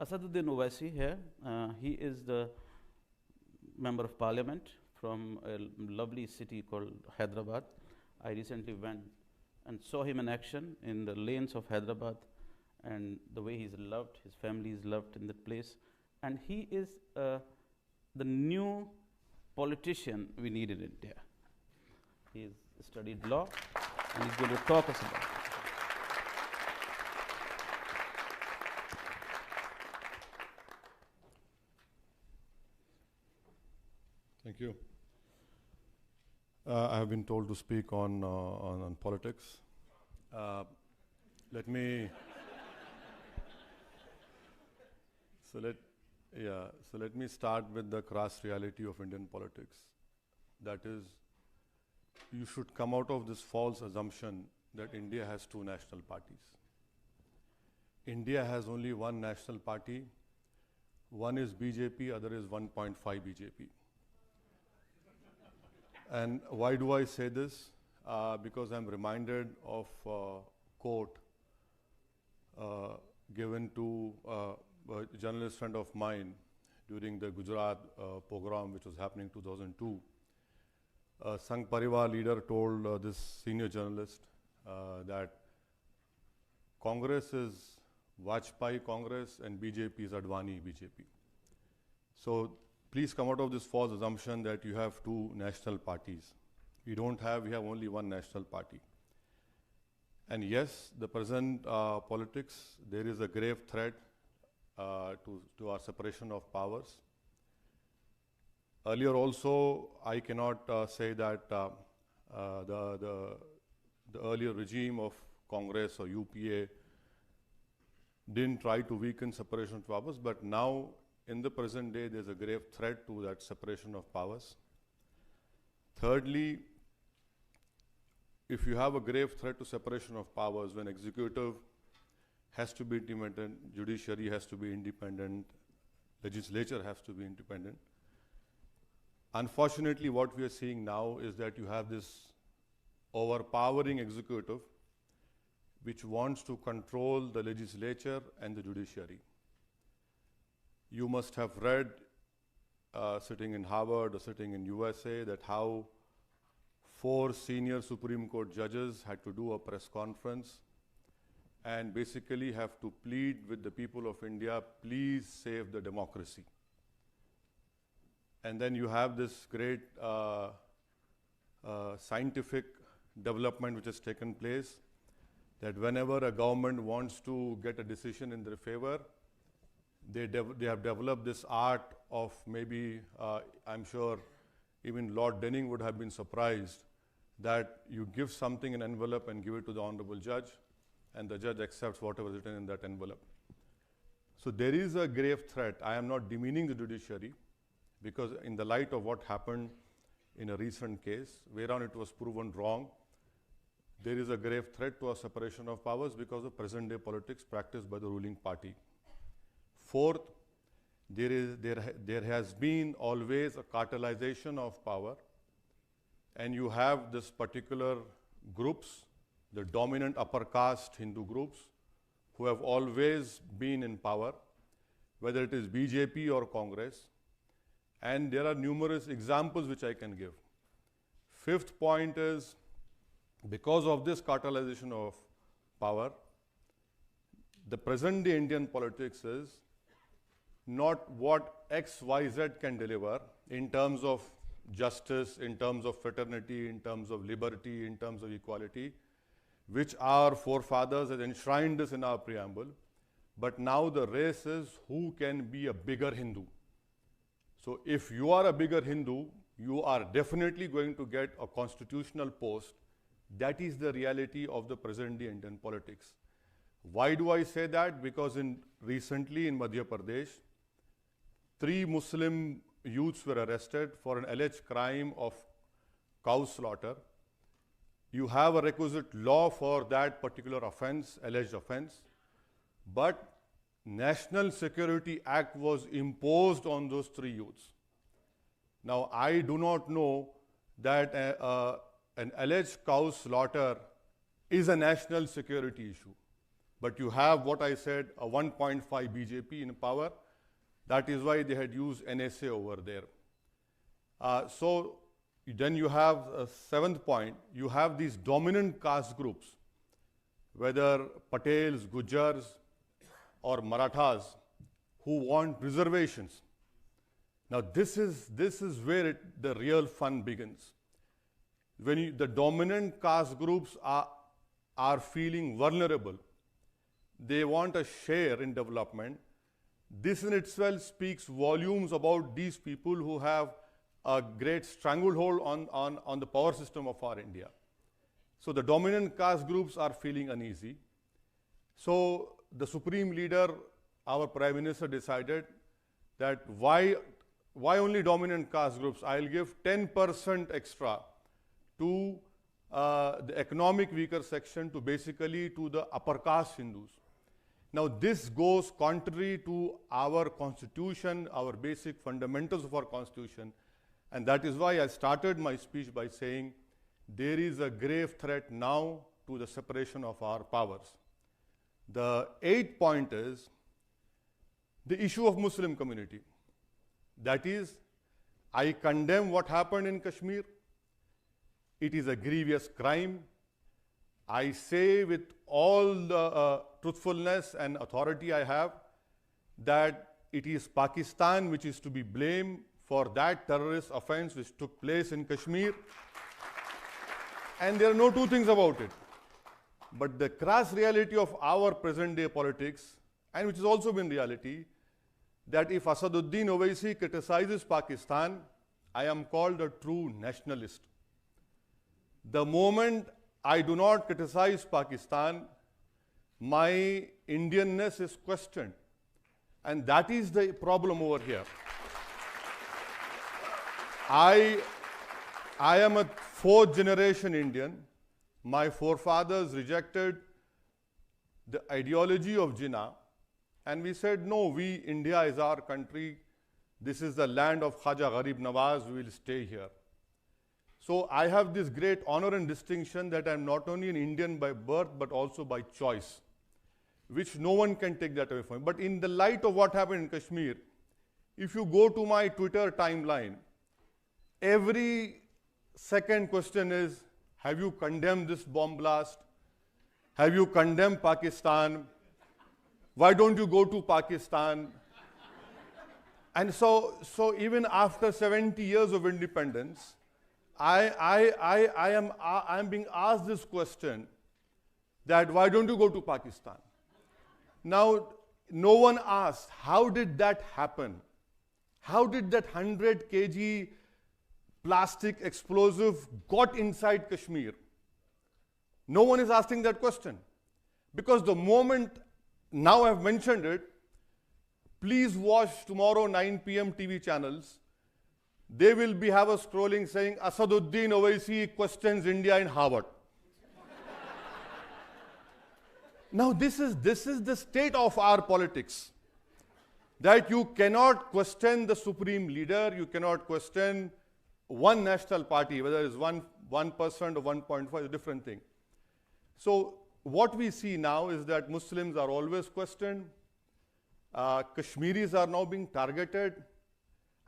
Asaduddin Owaisi here. He is the member of parliament from a lovely city called Hyderabad. I recently went and saw him in action in the lanes of Hyderabad, and the way he's loved, his family is loved in that place. And he is the new politician we need in India. He has studied law, and he's going to talk us about it. Thank you. I have been told to speak on politics. Let me so let me start with the crass reality of Indian politics. That is, you should come out of this false assumption that India has two national parties. India has only one national party. One is BJP, other is 1.5 BJP. And why do I say this? Because I'm reminded of a quote given to a journalist friend of mine during the Gujarat pogrom, which was happening in 2002. Sangh Parivar leader told this senior journalist that Congress is Vajpayee Congress and BJP is Advani BJP. So please come out of this false assumption that you have two national parties. We have only one national party. And yes, the present politics, there is a grave threat to our separation of powers. Earlier also, I cannot say that the earlier regime of Congress or UPA didn't try to weaken separation of powers, but now in the present day, there's a grave threat to that separation of powers. Thirdly, if you have a grave threat to separation of powers, when executive has to be independent, judiciary has to be independent, legislature has to be independent. Unfortunately, what we are seeing now is that you have this overpowering executive which wants to control the legislature and the judiciary. You must have read, sitting in Harvard or sitting in USA, that how 4 senior Supreme Court judges had to do a press conference and basically have to plead with the people of India, please save the democracy. And then you have this great scientific development which has taken place, that whenever a government wants to get a decision in their favor, they have developed this art of maybe, I'm sure even Lord Denning would have been surprised that you give something in an envelope and give it to the honorable judge, and the judge accepts whatever is written in that envelope. So there is a grave threat. I am not demeaning the judiciary, because in the light of what happened in a recent case, whereon it was proven wrong, there is a grave threat to a separation of powers because of present day politics practiced by the ruling party. Fourth, there has been always a cartelization of power, and you have this particular groups, the dominant upper caste Hindu groups, who have always been in power, whether it is BJP or Congress, and there are numerous examples which I can give. Fifth point is, because of this cartelization of power, the present day Indian politics is not what XYZ can deliver in terms of justice, in terms of fraternity, in terms of liberty, in terms of equality, which our forefathers had enshrined this in our preamble. But now the race is who can be a bigger Hindu. So if you are a bigger Hindu, you are definitely going to get a constitutional post. That is the reality of the present day Indian politics. Why do I say that? Because recently in Madhya Pradesh, 3 Muslim youths were arrested for an alleged crime of cow slaughter. You have a requisite law for that particular offense, alleged offense, but National Security Act was imposed on those 3 youths. Now, I do not know that an alleged cow slaughter is a national security issue. But you have what I said, a 1.5 BJP in power. That is why they had used NSA over there. So then you have a seventh point. You have these dominant caste groups, whether Patels, Gujars, or Marathas, who want reservations. Now this is where the real fun begins. When the dominant caste groups are feeling vulnerable, they want a share in development. This in itself speaks volumes about these people who have a great stranglehold on the power system of our India. So the dominant caste groups are feeling uneasy. So the Supreme Leader, our Prime Minister, decided that why only dominant caste groups? I'll give 10% extra to the economic weaker section, to basically to the upper caste Hindus. Now this goes contrary to our constitution, our basic fundamentals of our constitution, and that is why I started my speech by saying there is a grave threat now to the separation of our powers. The eighth point is the issue of Muslim community. That is, I condemn what happened in Kashmir. It is a grievous crime. I say with all the truthfulness and authority I have that it is Pakistan which is to be blamed for that terrorist offense which took place in Kashmir. And there are no two things about it. But the crass reality of our present day politics, and which has also been reality, that if Asaduddin Owaisi criticizes Pakistan, I am called a true nationalist. The moment I do not criticize Pakistan, my Indianness is questioned. And that is the problem over here. I am a fourth generation Indian. My forefathers rejected the ideology of Jinnah, and we said, no, India is our country. This is the land of Khaja Gharib Nawaz, we will stay here. So I have this great honor and distinction that I'm not only an Indian by birth, but also by choice, which no one can take that away from me. But in the light of what happened in Kashmir, if you go to my Twitter timeline, every second question is, have you condemned this bomb blast? Have you condemned Pakistan? Why don't you go to Pakistan? And so even after 70 years of independence, I am being asked this question, that why don't you go to Pakistan? Now, no one asked, how did that happen? How did that 100 kg plastic explosive got inside Kashmir? No one is asking that question. Because the moment, now I've mentioned it, please watch tomorrow 9 p.m. TV channels. They will have a scrolling saying, Asaduddin Owaisi questions India in Harvard. Now this is the state of our politics. That you cannot question the Supreme Leader, you cannot question one national party, whether it's 1% or 1.5, is a different thing. So what we see now is that Muslims are always questioned. Kashmiris are now being targeted.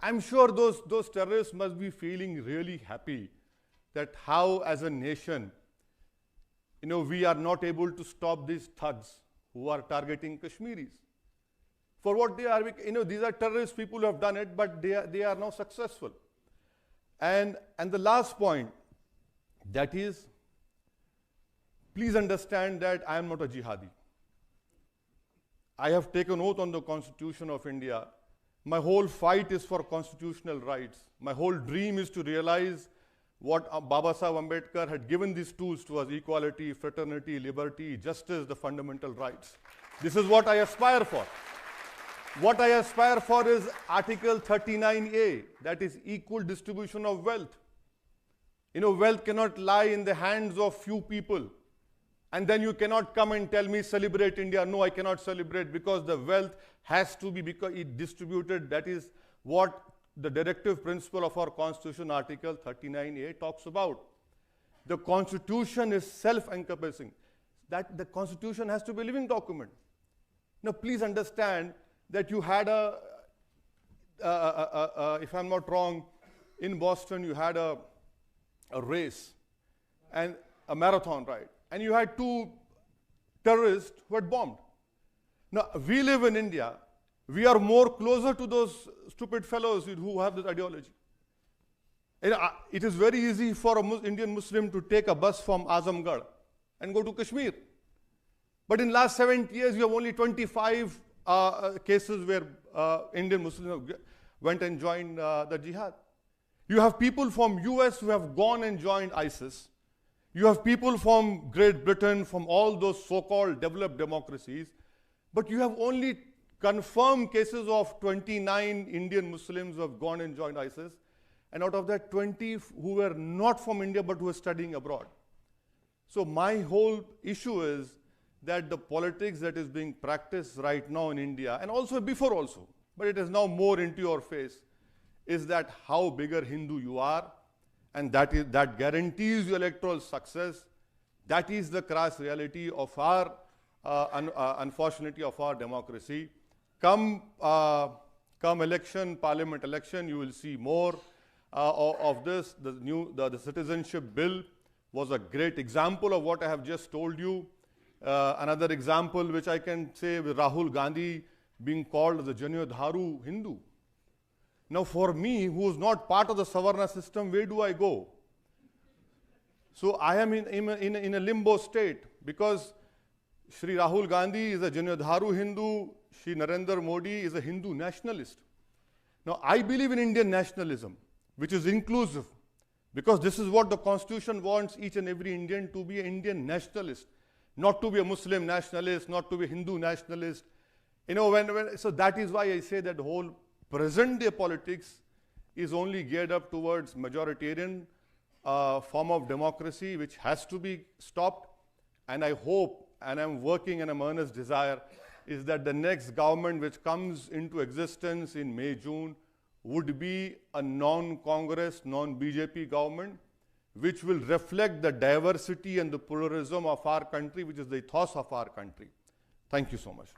I'm sure those terrorists must be feeling really happy that how, as a nation, we are not able to stop these thugs who are targeting Kashmiris. For what they are, these are terrorist people who have done it, but they are now successful. And the last point, that is, please understand that I am not a jihadi. I have taken oath on the Constitution of India. My whole fight is for constitutional rights. My whole dream is to realize what Baba Sahib Ambedkar had given these tools to us: equality, fraternity, liberty, justice, the fundamental rights. This is what I aspire for. What I aspire for is Article 39A, that is equal distribution of wealth. Wealth cannot lie in the hands of few people. And then you cannot come and tell me, celebrate India. No, I cannot celebrate, because the wealth has to be distributed. That is what the directive principle of our Constitution, Article 39A, talks about. The Constitution is self-encompassing. that the Constitution has to be a living document. Now, please understand that you had if I'm not wrong, in Boston, you had a race and a marathon, right? And you had 2 terrorists who had bombed. Now, we live in India. We are more closer to those stupid fellows who have this ideology. It is very easy for an Indian Muslim to take a bus from Azamgarh and go to Kashmir. But in last 70 years, you have only 25 cases where Indian Muslims went and joined the jihad. You have people from US who have gone and joined ISIS. You have people from Great Britain, from all those so-called developed democracies. But you have only confirmed cases of 29 Indian Muslims who have gone and joined ISIS. And out of that, 20 who were not from India but who were studying abroad. So my whole issue is that the politics that is being practiced right now in India, and also before also, but it is now more into your face, is that how bigger Hindu you are, and that guarantees you electoral success. That is the crass reality of our, unfortunately, of our democracy. Come election, parliament election, you will see more of this. The citizenship bill was a great example of what I have just told you. Another example which I can say with Rahul Gandhi being called the Janyodharu Hindu. Now for me, who is not part of the Savarna system, where do I go? So I am in a limbo state, because Shri Rahul Gandhi is a Janyodharu Hindu, Shri Narendra Modi is a Hindu nationalist. Now I believe in Indian nationalism, which is inclusive, because this is what the Constitution wants each and every Indian to be: an Indian nationalist, not to be a Muslim nationalist, not to be a Hindu nationalist. You know, so that is why I say that the whole present day politics is only geared up towards majoritarian form of democracy, which has to be stopped. And I hope, and I'm working, and my earnest desire is that the next government which comes into existence in May, June, would be a non-Congress, non-BJP government, which will reflect the diversity and the pluralism of our country, which is the ethos of our country. Thank you so much.